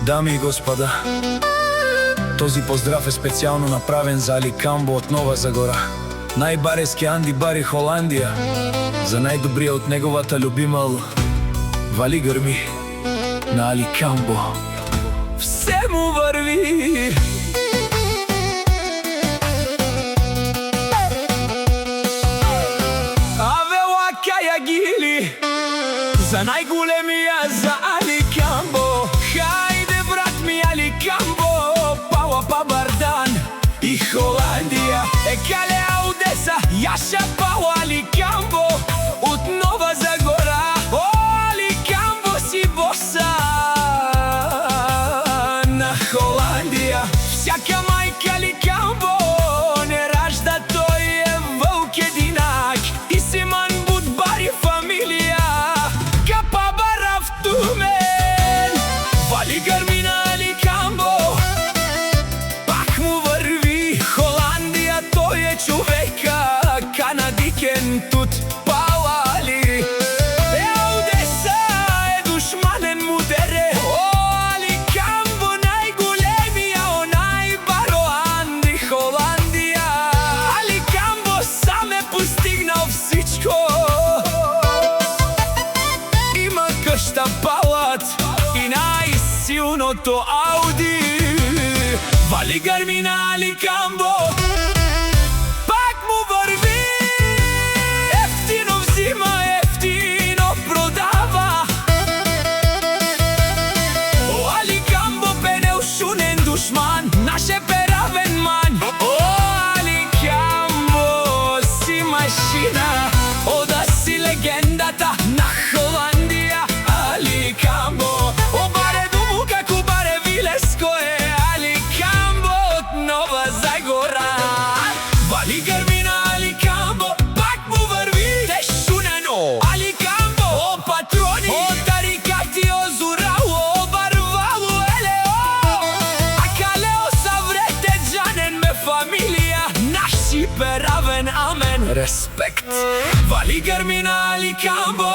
Дами и господа, този поздрав е специјално направен за Али Камбо од Нова Загора, најбарески Анди Бари Холандија, за најдобрија од неговата любимал Вали грми на Али Камбо. Все му върви. Аве лака ја гили за најголемија, за Али Камбо. Хајде брат ми Али Камбо, пауа па Бардан и Холандија. Екале Аудеса, јаша пауа Али Камбо од Нова Загора. О, Али Камбо си боса на Холандија. Всяка мајка Али Камбо не ражда, тој е вълк единак и си ман будбари фамилија. Капа барав тумен, Вали грми на Али Камбо, пак му върви Холандија, тој е човека канадикен тут пауа Али. Аудеса е душманен му дере. О, Али Камбо најголемија, онај баро Анди Холандија. Али Камбо сам е постигнал всичко. Има къща, палат и најсилното Ауди. Вали грми на Али Камбо, пак му върви. Ефтино взима, ефтино продава. О, Али Камбо бе неушунен душман, наш е перавен ман. О, Али Камбо си машина, ода си легендата на Холандија. Али Камбо, о баре думу како баре вилеско е Али Камбо од Нова Загора. Вали грми на Али Камбо, пак му върви. Тешунено Али Камбо, о патрони, о тарикати, о зурало, о барвало, елео. А калео саврете джанен ме фамилија, наши перавен амен. Респект. Вали грми на Али Камбо.